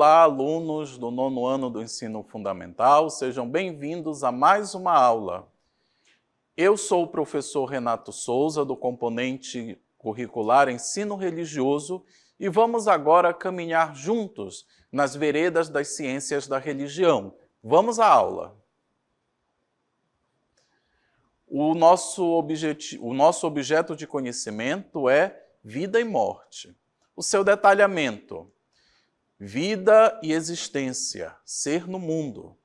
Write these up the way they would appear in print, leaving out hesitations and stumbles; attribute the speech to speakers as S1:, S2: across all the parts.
S1: Olá, alunos do 9º ano do Ensino Fundamental, sejam bem-vindos a mais uma aula. Eu sou o professor Renato Souza, do componente curricular Ensino Religioso, e vamos agora caminhar juntos nas veredas das ciências da religião. Vamos à aula. O nosso objeto de conhecimento é vida e morte. O seu detalhamento: vida e existência, ser no mundo.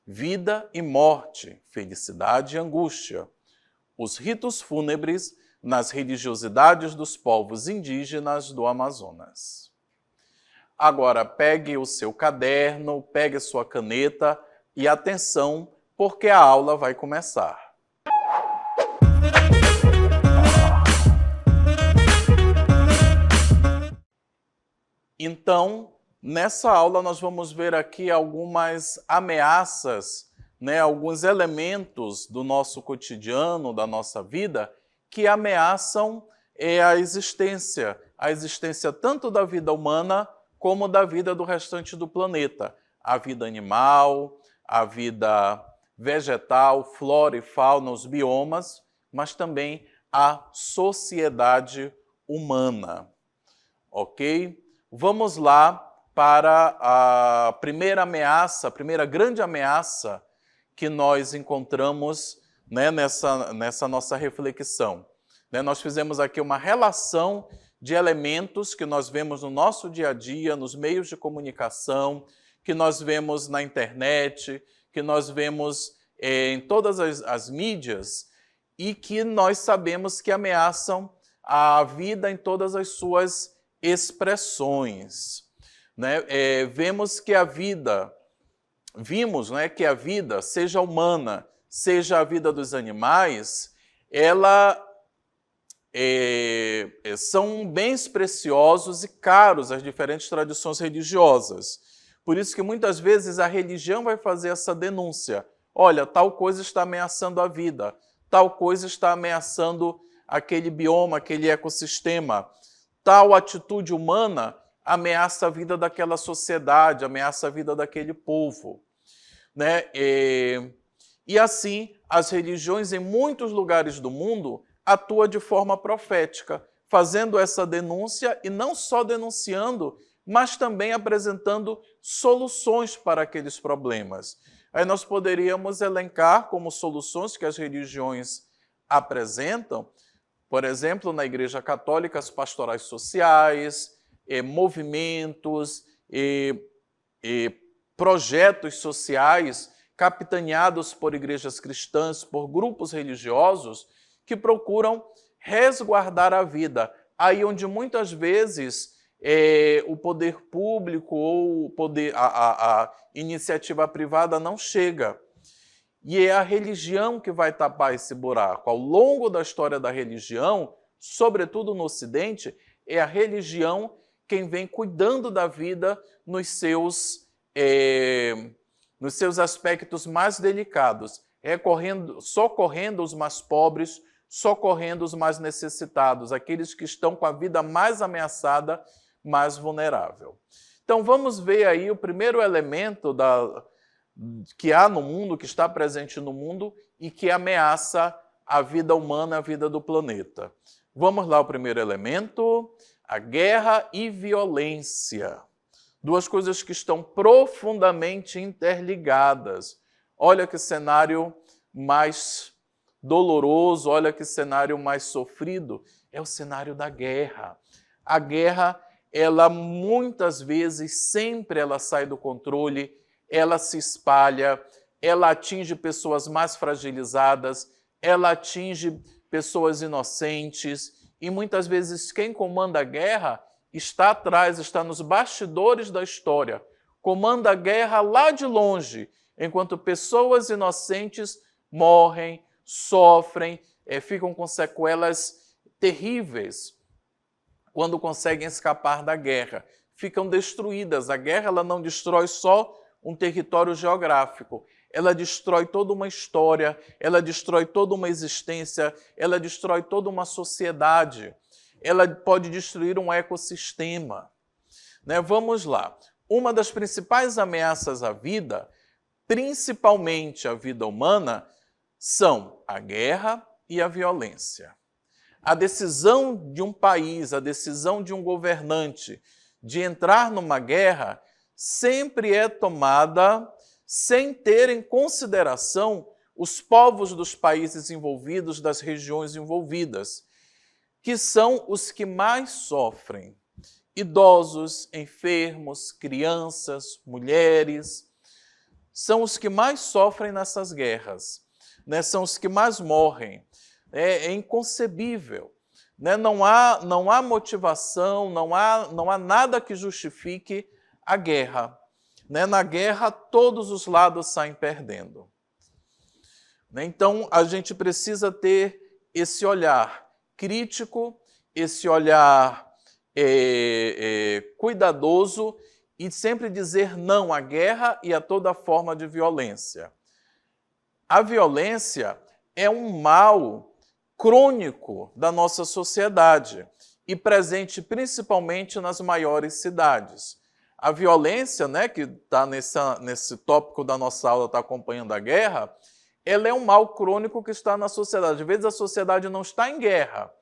S1: Vida e morte, felicidade e angústia. Os ritos fúnebres nas religiosidades dos povos indígenas do Amazonas. Agora, pegue o seu caderno, pegue a sua caneta e atenção, porque a aula vai começar. Então, nessa aula nós vamos ver aqui algumas ameaças, alguns elementos do nosso cotidiano, da nossa vida, que ameaçam a existência tanto da vida humana como da vida do restante do planeta. A vida animal, a vida vegetal, flora e fauna, os biomas, mas também a sociedade humana. Ok? Vamos lá para a primeira ameaça, a primeira grande ameaça que nós encontramos nessa nossa reflexão. Nós fizemos aqui uma relação de elementos que nós vemos no nosso dia a dia, nos meios de comunicação, que nós vemos na internet, que nós vemos em todas as mídias e que nós sabemos que ameaçam a vida em todas as suas expressões. Vimos que a vida, seja humana, seja a vida dos animais, são bens preciosos e caros às diferentes tradições religiosas. Por isso que muitas vezes a religião vai fazer essa denúncia. Olha, tal coisa está ameaçando a vida, tal coisa está ameaçando aquele bioma, aquele ecossistema. Tal atitude humana ameaça a vida daquela sociedade, ameaça a vida daquele povo. E assim, as religiões em muitos lugares do mundo atuam de forma profética, fazendo essa denúncia e não só denunciando, mas também apresentando soluções para aqueles problemas. Aí nós poderíamos elencar como soluções que as religiões apresentam, por exemplo, na Igreja Católica, as pastorais sociais, movimentos, projetos sociais capitaneados por igrejas cristãs, por grupos religiosos que procuram resguardar a vida, aí onde muitas vezes o poder público ou a iniciativa privada não chega. E é a religião que vai tapar esse buraco. Ao longo da história da religião, sobretudo no Ocidente, é a religião quem vem cuidando da vida nos seus aspectos mais delicados, socorrendo os mais pobres, socorrendo os mais necessitados, aqueles que estão com a vida mais ameaçada, mais vulnerável. Então vamos ver aí o primeiro elemento que há no mundo, que está presente no mundo e que ameaça a vida humana, a vida do planeta. Vamos lá, o primeiro elemento: a guerra e violência. Duas coisas que estão profundamente interligadas. Olha que cenário mais doloroso, olha que cenário mais sofrido. É o cenário da guerra. A guerra, ela muitas vezes, sempre ela sai do controle, ela se espalha, ela atinge pessoas mais fragilizadas, ela atinge pessoas inocentes e muitas vezes quem comanda a guerra está atrás, está nos bastidores da história, comanda a guerra lá de longe, enquanto pessoas inocentes morrem, sofrem, ficam com sequelas terríveis quando conseguem escapar da guerra. Ficam destruídas. A guerra ela não destrói só um território geográfico, ela destrói toda uma história, ela destrói toda uma existência, ela destrói toda uma sociedade, ela pode destruir um ecossistema. Vamos lá. uma das principais ameaças à vida, principalmente à vida humana, são a guerra e a violência. A decisão de um país, a decisão de um governante de entrar numa guerra sempre é tomada sem ter em consideração os povos dos países envolvidos, das regiões envolvidas, que são os que mais sofrem. Idosos, enfermos, crianças, mulheres, são os que mais sofrem nessas guerras, né? São os que mais morrem. É inconcebível. Né? Não há motivação, não há nada que justifique a guerra. Né? Na guerra, todos os lados saem perdendo. Né? Então, a gente precisa ter esse olhar crítico, esse olhar cuidadoso e sempre dizer não à guerra e a toda forma de violência. A violência é um mal crônico da nossa sociedade e presente principalmente nas maiores cidades. A violência, né, que está nesse tópico da nossa aula, está acompanhando a guerra, ela é um mal crônico que está na sociedade. Às vezes a sociedade não está em guerra,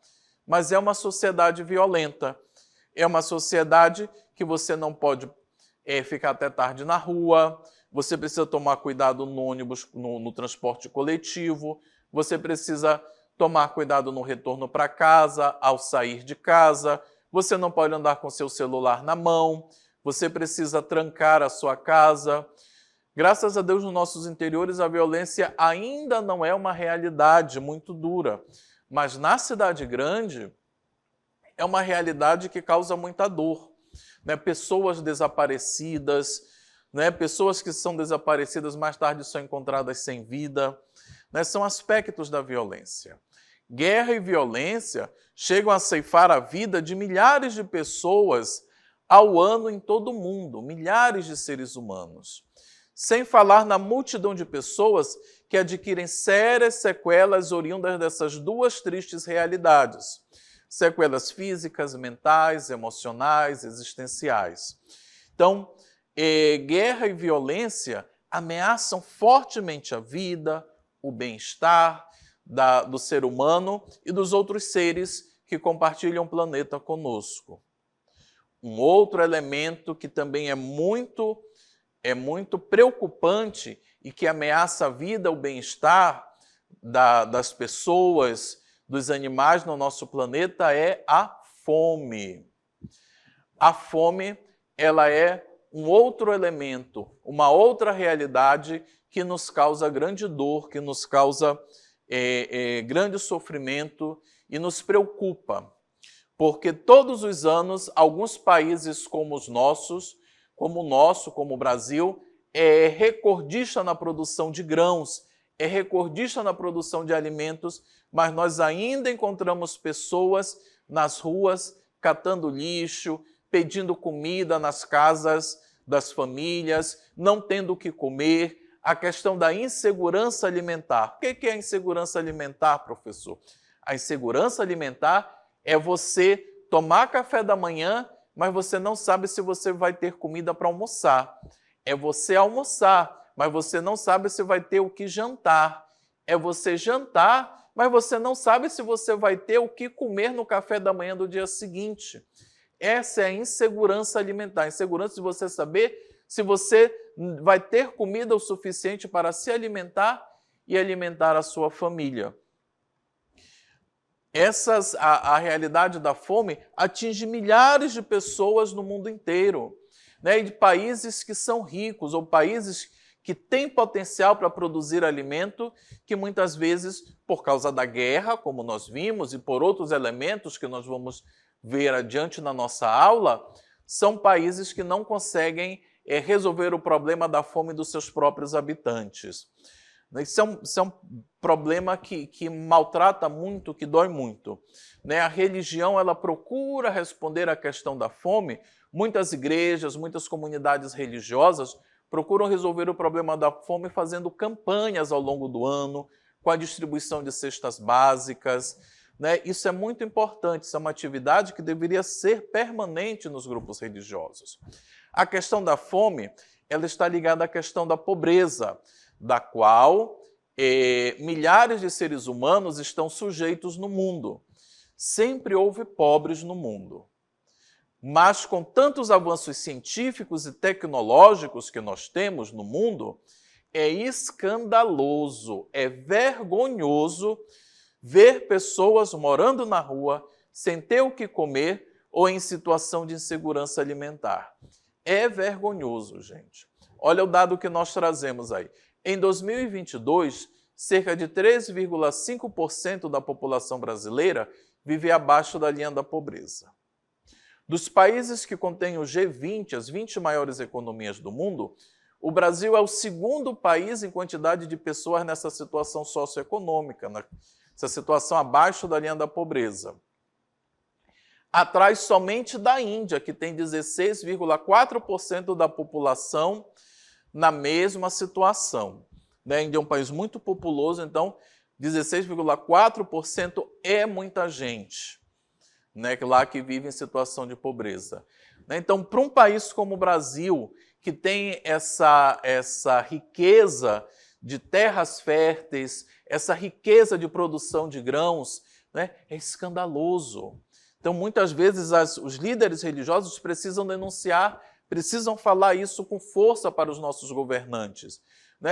S1: mas é uma sociedade violenta. É uma sociedade que você não pode ficar até tarde na rua, você precisa tomar cuidado no ônibus, no transporte coletivo, você precisa tomar cuidado no retorno para casa, ao sair de casa, você não pode andar com seu celular na mão, você precisa trancar a sua casa. Graças a Deus, nos nossos interiores, a violência ainda não é uma realidade muito dura, mas na cidade grande é uma realidade que causa muita dor. Né? Pessoas desaparecidas, né? Pessoas que são desaparecidas mais tarde são encontradas sem vida, né? São aspectos da violência. Guerra e violência chegam a ceifar a vida de milhares de pessoas ao ano em todo o mundo, milhares de seres humanos. Sem falar na multidão de pessoas que adquirem sérias sequelas oriundas dessas duas tristes realidades. Sequelas físicas, mentais, emocionais, existenciais. Então, guerra e violência ameaçam fortemente a vida, o bem-estar do ser humano e dos outros seres que compartilham o planeta conosco. Um outro elemento que também é muito preocupante e que ameaça a vida, o bem-estar das pessoas, dos animais no nosso planeta é a fome. A fome, ela é um outro elemento, uma outra realidade que nos causa grande dor, que nos causa grande sofrimento e nos preocupa. Porque todos os anos, alguns países como os nossos, como o nosso, como o Brasil, é recordista na produção de grãos, é recordista na produção de alimentos, mas nós ainda encontramos pessoas nas ruas catando lixo, pedindo comida nas casas das famílias, não tendo o que comer. A questão da insegurança alimentar. O que é a insegurança alimentar, professor? A insegurança alimentar é você tomar café da manhã, mas você não sabe se você vai ter comida para almoçar. É você almoçar, mas você não sabe se vai ter o que jantar. É você jantar, mas você não sabe se você vai ter o que comer no café da manhã do dia seguinte. Essa é a insegurança alimentar. A insegurança de você saber se você vai ter comida o suficiente para se alimentar e alimentar a sua família. A realidade da fome atinge milhares de pessoas no mundo inteiro, né? E de países que são ricos ou países que têm potencial para produzir alimento, que muitas vezes, por causa da guerra, como nós vimos, e por outros elementos que nós vamos ver adiante na nossa aula, são países que não conseguem resolver o problema da fome dos seus próprios habitantes. Isso é um problema que maltrata muito, que dói muito. Né? A religião ela procura responder à questão da fome. Muitas igrejas, muitas comunidades religiosas procuram resolver o problema da fome fazendo campanhas ao longo do ano, com a distribuição de cestas básicas. Né? Isso é muito importante, isso é uma atividade que deveria ser permanente nos grupos religiosos. A questão da fome, ela está ligada à questão da pobreza, da qual milhares de seres humanos estão sujeitos no mundo. Sempre houve pobres no mundo. Mas com tantos avanços científicos e tecnológicos que nós temos no mundo, é escandaloso, é vergonhoso ver pessoas morando na rua sem ter o que comer ou em situação de insegurança alimentar. É vergonhoso, gente. Olha o dado que nós trazemos aí. Em 2022, cerca de 3,5% da população brasileira vive abaixo da linha da pobreza. Dos países que contêm o G20, as 20 maiores economias do mundo, o Brasil é o segundo país em quantidade de pessoas nessa situação socioeconômica, nessa situação abaixo da linha da pobreza. Atrás somente da Índia, que tem 16,4% da população na mesma situação. A Índia é um país muito populoso, então 16,4% é muita gente, lá que vive em situação de pobreza. Então, para um país como o Brasil, que tem essa riqueza de terras férteis, essa riqueza de produção de grãos, é escandaloso. Então, muitas vezes, os líderes religiosos precisam denunciar, precisam falar isso com força para os nossos governantes.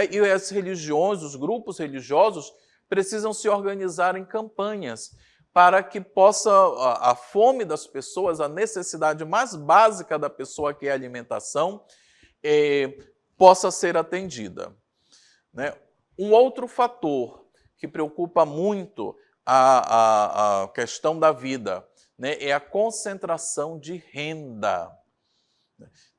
S1: E as religiões, os grupos religiosos, precisam se organizar em campanhas para que a fome das pessoas, a necessidade mais básica da pessoa, que é a alimentação, possa ser atendida. Um outro fator que preocupa muito a questão da vida, é a concentração de renda.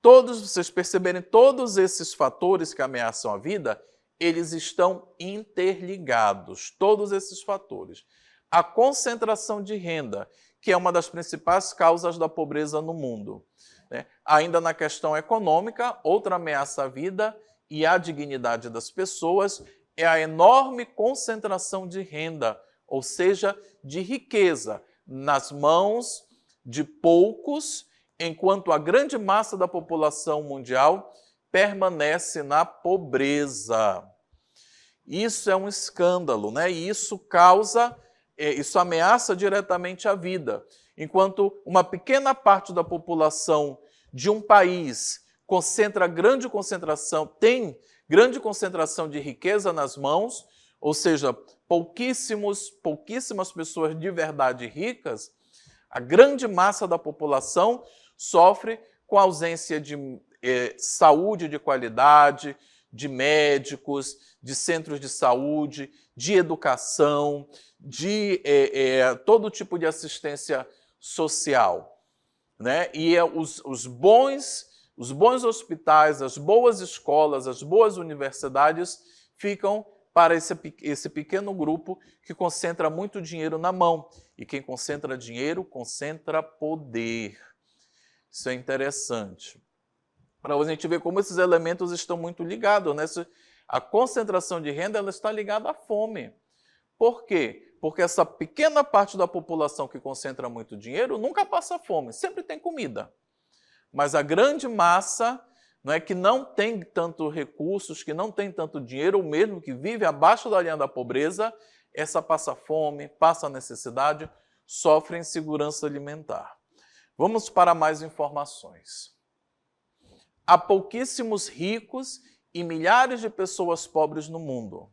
S1: Vocês perceberem, todos esses fatores que ameaçam a vida, eles estão interligados, todos esses fatores. A concentração de renda, que é uma das principais causas da pobreza no mundo. Ainda na questão econômica, outra ameaça à vida e à dignidade das pessoas é a enorme concentração de renda, ou seja, de riqueza, nas mãos de poucos, enquanto a grande massa da população mundial permanece na pobreza. Isso é um escândalo, e isso ameaça diretamente a vida. Enquanto uma pequena parte da população de um país tem grande concentração de riqueza nas mãos, ou seja, pouquíssimas pessoas de verdade ricas, a grande massa da população sofre com a ausência de saúde de qualidade, de médicos, de centros de saúde, de educação, de todo tipo de assistência social. E os bons hospitais, as boas escolas, as boas universidades ficam para esse pequeno grupo que concentra muito dinheiro na mão. E quem concentra dinheiro, concentra poder. Isso é interessante. Para a gente ver como esses elementos estão muito ligados. A concentração de renda, ela está ligada à fome. Por quê? Porque essa pequena parte da população que concentra muito dinheiro nunca passa fome, sempre tem comida. Mas a grande massa, que não tem tanto recursos, que não tem tanto dinheiro, ou mesmo que vive abaixo da linha da pobreza, essa passa fome, passa necessidade, sofre insegurança alimentar. Vamos para mais informações. Há pouquíssimos ricos e milhares de pessoas pobres no mundo.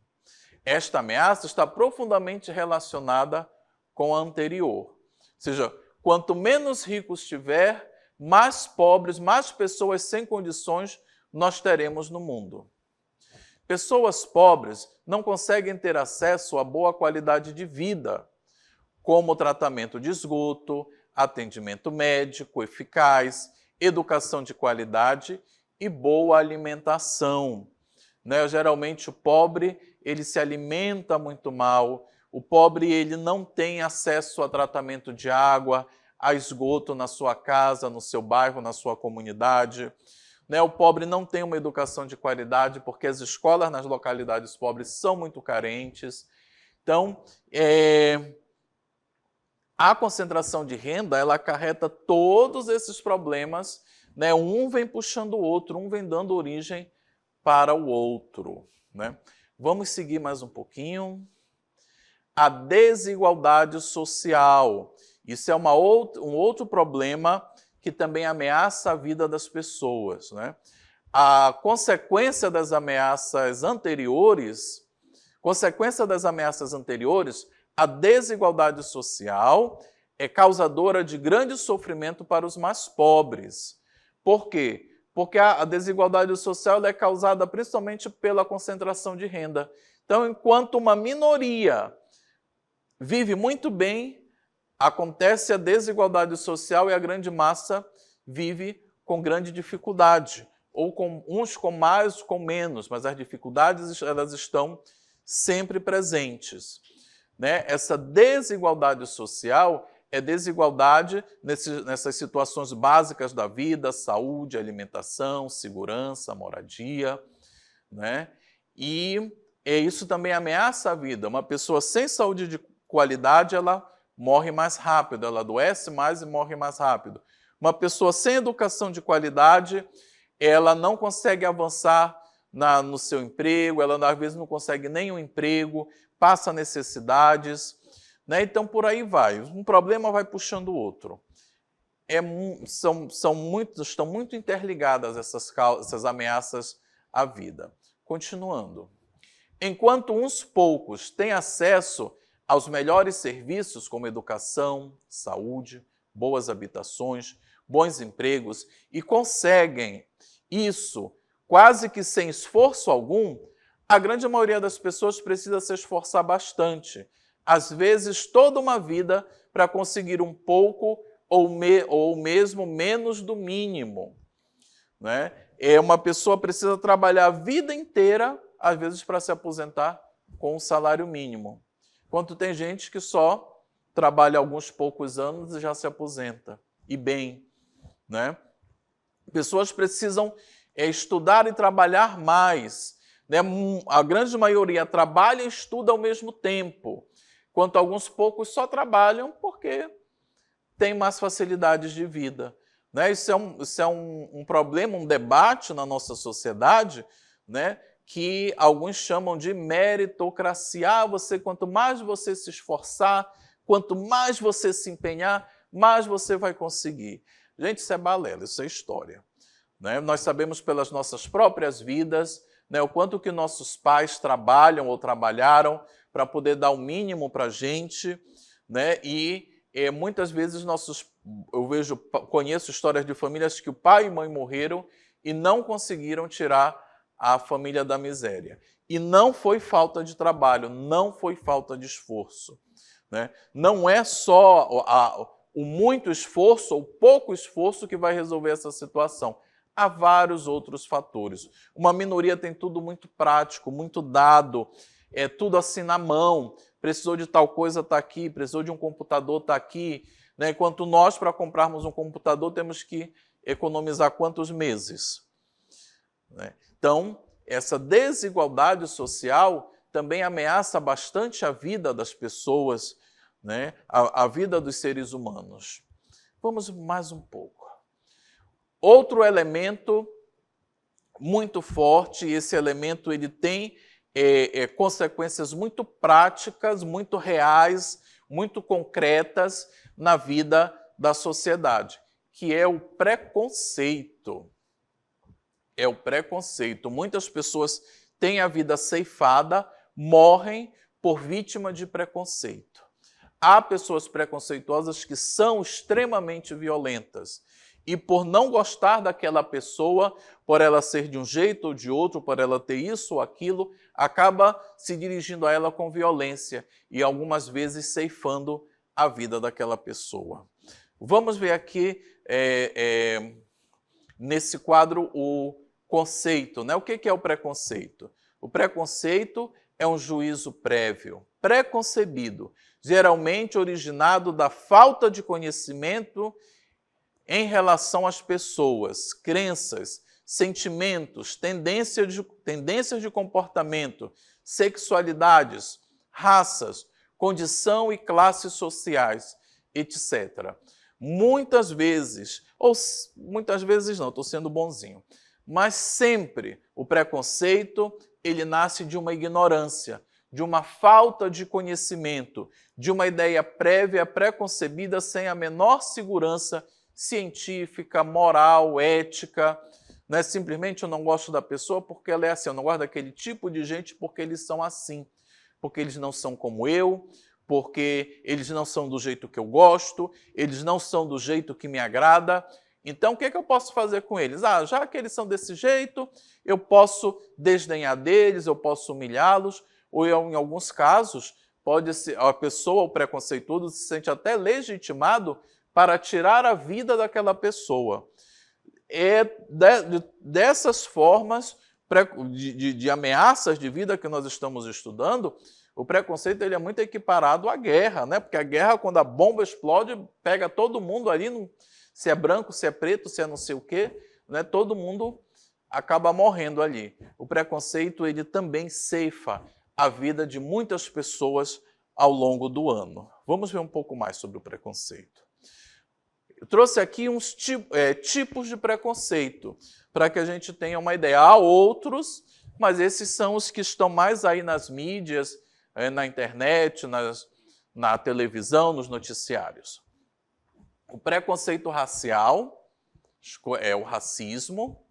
S1: Esta ameaça está profundamente relacionada com a anterior. Ou seja, quanto menos ricos tiver, mais pobres, mais pessoas sem condições nós teremos no mundo. Pessoas pobres não conseguem ter acesso a boa qualidade de vida, como tratamento de esgoto, atendimento médico eficaz, educação de qualidade e boa alimentação. Geralmente o pobre ele se alimenta muito mal, o pobre ele não tem acesso a tratamento de água, a esgoto na sua casa, no seu bairro, na sua comunidade. O pobre não tem uma educação de qualidade porque as escolas nas localidades pobres são muito carentes. Então, a concentração de renda ela acarreta todos esses problemas né? Um vem puxando o outro, um vem dando origem para o outro, né? Vamos seguir mais um pouquinho. A desigualdade social. Isso é um outro problema que também ameaça a vida das pessoas, né? A consequência das ameaças anteriores, a desigualdade social é causadora de grande sofrimento para os mais pobres. Por quê? Porque a desigualdade social é causada principalmente pela concentração de renda. Então, enquanto uma minoria vive muito bem, acontece a desigualdade social e a grande massa vive com grande dificuldade, ou com uns com mais, com menos, mas as dificuldades elas estão sempre presentes, né? Essa desigualdade social é desigualdade nessas situações básicas da vida, saúde, alimentação, segurança, moradia, né? E isso também ameaça a vida. Uma pessoa sem saúde de qualidade, ela morre mais rápido, ela adoece mais e morre mais rápido. Uma pessoa sem educação de qualidade, ela não consegue avançar no seu emprego, ela às vezes não consegue nenhum emprego, passa necessidades, né? Então por aí vai. Um problema vai puxando o outro. Estão muito interligadas essas ameaças à vida. Continuando. Enquanto uns poucos têm acesso aos melhores serviços como educação, saúde, boas habitações, bons empregos e conseguem isso quase que sem esforço algum, a grande maioria das pessoas precisa se esforçar bastante, às vezes toda uma vida, para conseguir um pouco ou mesmo menos do mínimo, né? Uma pessoa precisa trabalhar a vida inteira, às vezes, para se aposentar com um salário mínimo. Enquanto tem gente que só trabalha alguns poucos anos e já se aposenta. E bem, né? Pessoas precisam estudar e trabalhar mais, né? A grande maioria trabalha e estuda ao mesmo tempo, enquanto alguns poucos só trabalham porque têm mais facilidades de vida, né? Isso é um problema, um debate na nossa sociedade, né? Que alguns chamam de meritocracia. Quanto mais você se esforçar, quanto mais você se empenhar, mais você vai conseguir. Gente, isso é balela, isso é história, né? Nós sabemos pelas nossas próprias vidas, né, o quanto que nossos pais trabalham ou trabalharam para poder dar o mínimo para a gente, né? E muitas vezes conheço histórias de famílias que o pai e mãe morreram e não conseguiram tirar a família da miséria. E não foi falta de trabalho, não foi falta de esforço, né? Não é só o muito esforço ou pouco esforço que vai resolver essa situação. Há vários outros fatores. Uma minoria tem tudo muito prático, muito dado, tudo assim na mão. Precisou de tal coisa, está aqui. Precisou de um computador, está aqui, né? Enquanto nós, para comprarmos um computador, temos que economizar quantos meses, né? Então, essa desigualdade social também ameaça bastante a vida das pessoas, né? A vida dos seres humanos. Vamos mais um pouco. Outro elemento muito forte, e esse elemento ele tem consequências muito práticas, muito reais, muito concretas na vida da sociedade, que é o preconceito. É o preconceito. Muitas pessoas têm a vida ceifada, morrem por vítima de preconceito. Há pessoas preconceituosas que são extremamente violentas e por não gostar daquela pessoa, por ela ser de um jeito ou de outro, por ela ter isso ou aquilo, acaba se dirigindo a ela com violência e algumas vezes ceifando a vida daquela pessoa. Vamos ver aqui nesse quadro o conceito, né? O que é o preconceito? O preconceito é um juízo prévio, preconcebido, geralmente originado da falta de conhecimento em relação às pessoas, crenças, sentimentos, tendências de comportamento, sexualidades, raças, condição e classes sociais, etc. muitas vezes, ou muitas vezes não, estou sendo bonzinho, mas sempre o preconceito, ele nasce de uma ignorância, de uma falta de conhecimento, de uma ideia prévia, preconcebida, sem a menor segurança científica, moral, ética. Não é simplesmente eu não gosto da pessoa porque ela é assim, eu não gosto daquele tipo de gente porque eles são assim, porque eles não são como eu, porque eles não são do jeito que eu gosto, eles não são do jeito que me agrada. Então, o que é que eu posso fazer com eles? Já que eles são desse jeito, eu posso desdenhar deles, eu posso humilhá-los, ou em alguns casos, pode ser, a pessoa, o preconceituoso, se sente até legitimado para tirar a vida daquela pessoa. É dessas formas de ameaças de vida que nós estamos estudando, o preconceito ele é muito equiparado à guerra, né? Porque a guerra, quando a bomba explode, pega todo mundo ali, se é branco, se é preto, se é não sei o quê, né? Todo mundo acaba morrendo ali. O preconceito ele também ceifa a vida de muitas pessoas ao longo do ano. Vamos ver um pouco mais sobre o preconceito. Eu trouxe aqui uns tipos de preconceito, para que a gente tenha uma ideia. Há outros, mas esses são os que estão mais aí nas mídias, na internet, na televisão, nos noticiários. O preconceito racial é o racismo.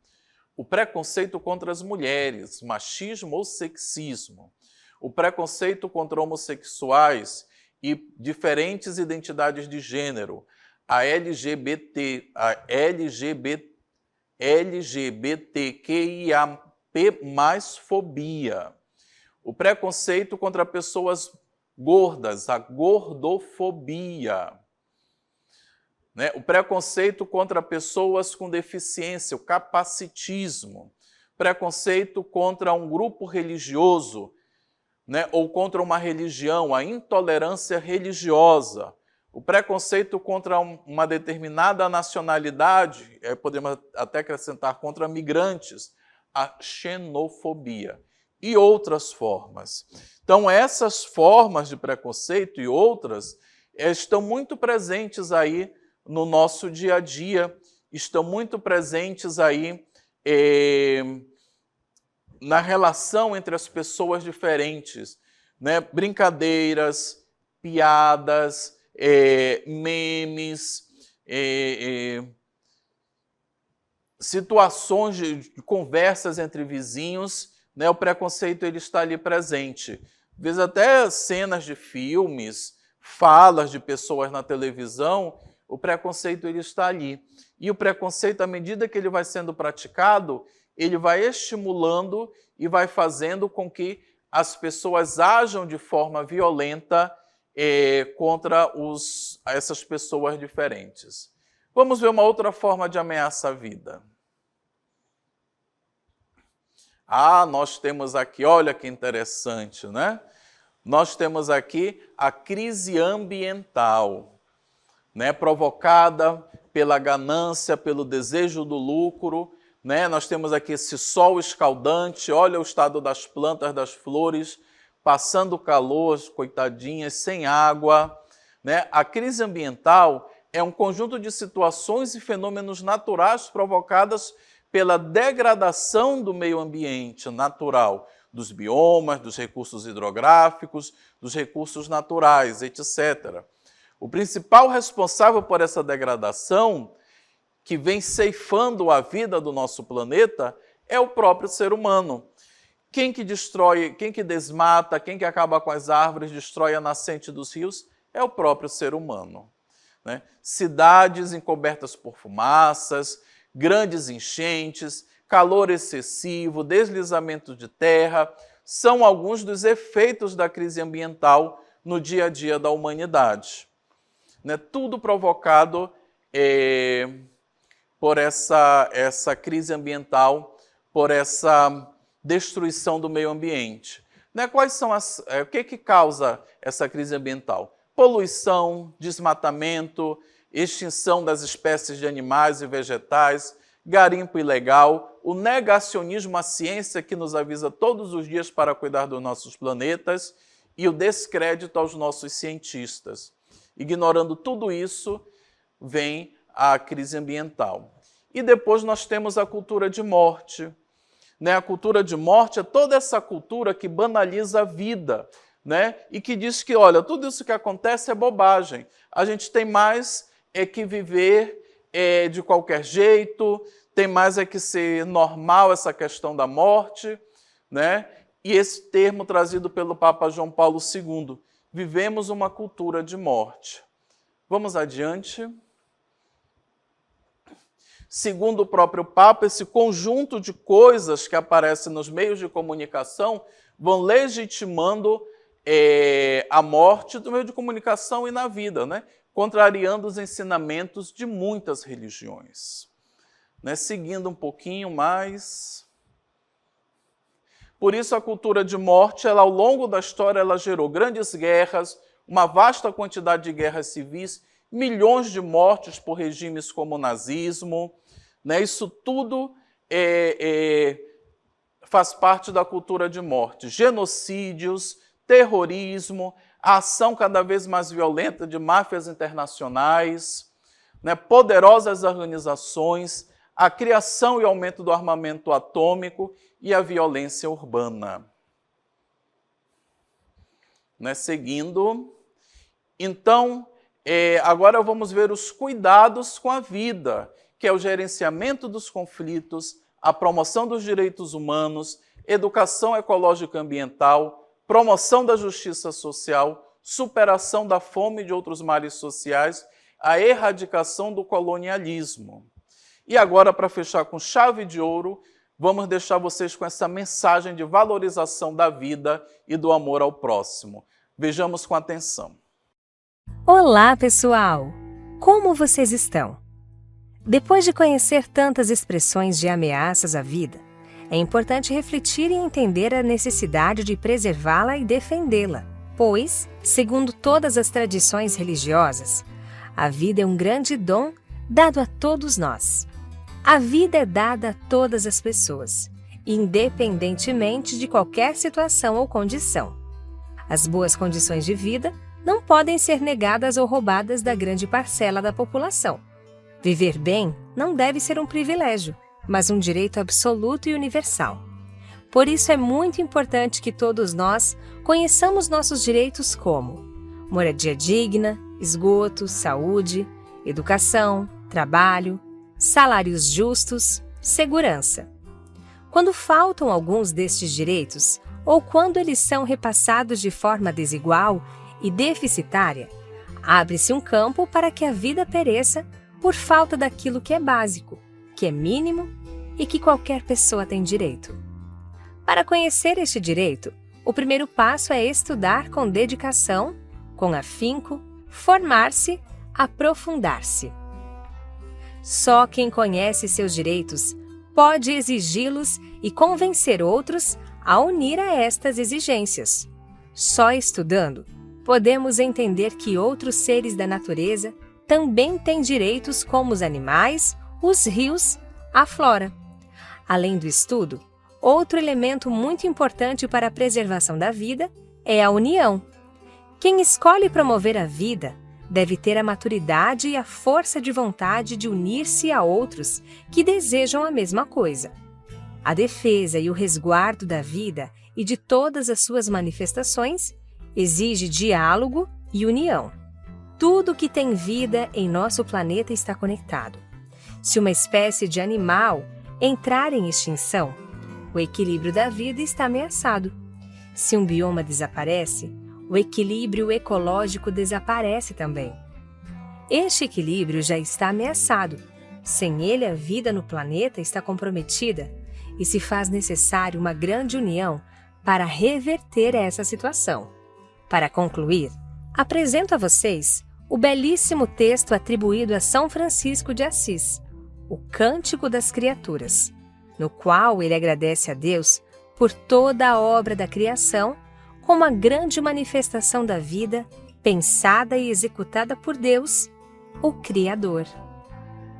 S1: O preconceito contra as mulheres, machismo ou sexismo. O preconceito contra homossexuais e diferentes identidades de gênero. A LGBTQIA+, fobia. O preconceito contra pessoas gordas, a gordofobia. Né? O preconceito contra pessoas com deficiência, o capacitismo. Preconceito contra um grupo religioso, né? Ou contra uma religião, a intolerância religiosa. O preconceito contra uma determinada nacionalidade, podemos até acrescentar contra migrantes, a xenofobia e outras formas. Então, essas formas de preconceito e outras estão muito presentes aí no nosso dia a dia, estão muito presentes aí na relação entre as pessoas diferentes, né? Brincadeiras, piadas, memes, situações de conversas entre vizinhos, né? O preconceito ele está ali presente. Às vezes até cenas de filmes, falas de pessoas na televisão, o preconceito ele está ali. E o preconceito, à medida que ele vai sendo praticado, ele vai estimulando e vai fazendo com que as pessoas ajam de forma violenta contra essas pessoas diferentes. Vamos ver uma outra forma de ameaça à vida. Nós temos aqui, olha que interessante, né? Nós temos aqui a crise ambiental, né? Provocada pela ganância, pelo desejo do lucro, né? Nós temos aqui esse sol escaldante, olha o estado das plantas, das flores, passando calor, coitadinhas, sem água, né? A crise ambiental é um conjunto de situações e fenômenos naturais provocadas pela degradação do meio ambiente natural, dos biomas, dos recursos hidrográficos, dos recursos naturais, etc. O principal responsável por essa degradação, que vem ceifando a vida do nosso planeta, é o próprio ser humano. Quem que destrói, quem que desmata, quem que acaba com as árvores, destrói a nascente dos rios, é o próprio ser humano. Né? Cidades encobertas por fumaças, grandes enchentes, calor excessivo, deslizamento de terra, são alguns dos efeitos da crise ambiental no dia a dia da humanidade. Né? Tudo provocado por essa crise ambiental, por essa destruição do meio ambiente. Né? Quais são o que causa essa crise ambiental? Poluição, desmatamento, extinção das espécies de animais e vegetais, garimpo ilegal, o negacionismo à ciência que nos avisa todos os dias para cuidar dos nossos planetas e o descrédito aos nossos cientistas. Ignorando tudo isso, vem a crise ambiental. E depois nós temos a cultura de morte. Né? A cultura de morte é toda essa cultura que banaliza a vida, né? E que diz que, olha, tudo isso que acontece é bobagem. A gente tem mais que viver de qualquer jeito, tem mais que ser normal essa questão da morte, né? E esse termo trazido pelo Papa João Paulo II, vivemos uma cultura de morte. Vamos adiante. Segundo o próprio Papa, esse conjunto de coisas que aparecem nos meios de comunicação vão legitimando a morte do meio de comunicação e na vida, né? Contrariando os ensinamentos de muitas religiões. Né? Seguindo um pouquinho mais. Por isso a cultura de morte, ela, ao longo da história, ela gerou grandes guerras, uma vasta quantidade de guerras civis, milhões de mortes por regimes como o nazismo. Né? Isso tudo faz parte da cultura de morte. Genocídios, terrorismo, a ação cada vez mais violenta de máfias internacionais, né? Poderosas organizações, a criação e aumento do armamento atômico e a violência urbana. Né? Seguindo, então, agora vamos ver os cuidados com a vida, que é o gerenciamento dos conflitos, a promoção dos direitos humanos, educação ecológica e ambiental, promoção da justiça social, superação da fome e de outros males sociais, a erradicação do colonialismo. E agora, para fechar com chave de ouro, vamos deixar vocês com essa mensagem de valorização da vida e do amor ao próximo. Vejamos com atenção.
S2: Olá, pessoal! Como vocês estão? Depois de conhecer tantas expressões de ameaças à vida, é importante refletir e entender a necessidade de preservá-la e defendê-la, pois, segundo todas as tradições religiosas, a vida é um grande dom dado a todos nós. A vida é dada a todas as pessoas, independentemente de qualquer situação ou condição. As boas condições de vida não podem ser negadas ou roubadas da grande parcela da população. Viver bem não deve ser um privilégio, mas um direito absoluto e universal. Por isso é muito importante que todos nós conheçamos nossos direitos como moradia digna, esgoto, saúde, educação, trabalho, salários justos, segurança. Quando faltam alguns destes direitos, ou quando eles são repassados de forma desigual e deficitária, abre-se um campo para que a vida pereça por falta daquilo que é básico, que é mínimo e que qualquer pessoa tem direito. Para conhecer este direito, o primeiro passo é estudar com dedicação, com afinco, formar-se, aprofundar-se. Só quem conhece seus direitos pode exigi-los e convencer outros a unir a estas exigências. Só estudando, podemos entender que outros seres da natureza também têm direitos como os animais, os rios, a flora. Além do estudo, outro elemento muito importante para a preservação da vida é a união. Quem escolhe promover a vida deve ter a maturidade e a força de vontade de unir-se a outros que desejam a mesma coisa. A defesa e o resguardo da vida e de todas as suas manifestações exige diálogo e união. Tudo que tem vida em nosso planeta está conectado. Se uma espécie de animal entrar em extinção, o equilíbrio da vida está ameaçado. Se um bioma desaparece, o equilíbrio ecológico desaparece também. Este equilíbrio já está ameaçado. Sem ele, a vida no planeta está comprometida e se faz necessário uma grande união para reverter essa situação. Para concluir, apresento a vocês o belíssimo texto atribuído a São Francisco de Assis, o Cântico das Criaturas, no qual ele agradece a Deus por toda a obra da criação como a grande manifestação da vida pensada e executada por Deus, o Criador.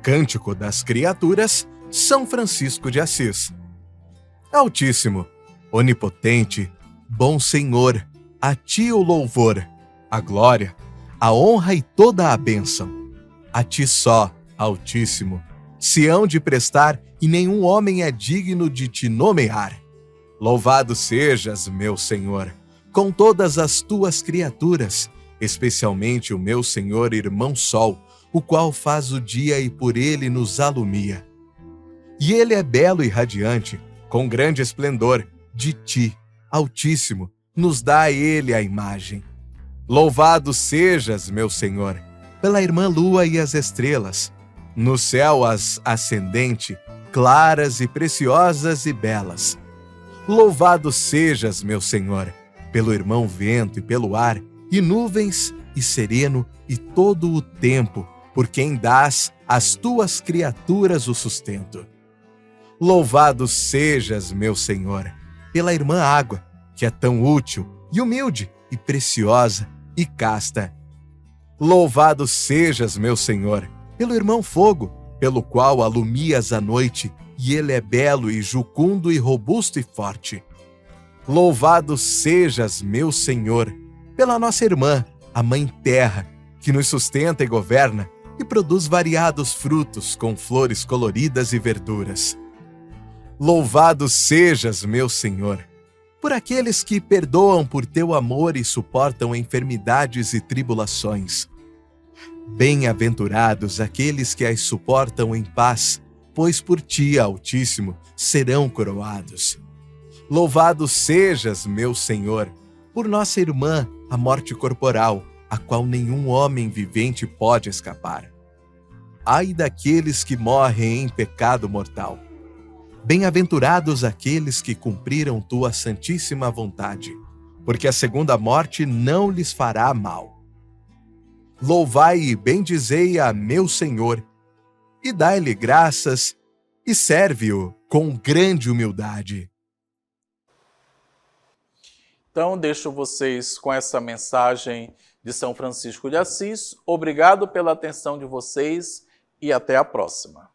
S3: Cântico das Criaturas, São Francisco de Assis. Altíssimo, onipotente, bom Senhor, a ti o louvor, a glória, a honra e toda a bênção. A ti só, Altíssimo, se hão de prestar, e nenhum homem é digno de te nomear. Louvado sejas, meu Senhor, com todas as tuas criaturas, especialmente o meu Senhor irmão Sol, o qual faz o dia e por ele nos alumia. E ele é belo e radiante, com grande esplendor, de ti, Altíssimo, nos dá ele a imagem. Louvado sejas, meu Senhor, pela irmã Lua e as estrelas, no céu as ascendente, claras e preciosas e belas. Louvado sejas, meu Senhor, pelo irmão vento e pelo ar, e nuvens, e sereno, e todo o tempo, por quem dás às tuas criaturas o sustento. Louvado sejas, meu Senhor, pela irmã água, que é tão útil, e humilde, e preciosa, e casta. Louvado sejas, meu Senhor, pelo irmão fogo, pelo qual alumias a noite, e ele é belo e jucundo e robusto e forte. Louvado sejas, meu Senhor, pela nossa irmã, a Mãe Terra, que nos sustenta e governa, e produz variados frutos com flores coloridas e verduras. Louvado sejas, meu Senhor, por aqueles que perdoam por teu amor e suportam enfermidades e tribulações. Bem-aventurados aqueles que as suportam em paz, pois por ti, Altíssimo, serão coroados. Louvado sejas, meu Senhor, por nossa irmã, a morte corporal, a qual nenhum homem vivente pode escapar. Ai daqueles que morrem em pecado mortal. Bem-aventurados aqueles que cumpriram tua santíssima vontade, porque a segunda morte não lhes fará mal. Louvai e bendizei a meu Senhor, e dai-lhe graças, e serve-o com grande humildade.
S1: Então, deixo vocês com essa mensagem de São Francisco de Assis. Obrigado pela atenção de vocês e até a próxima.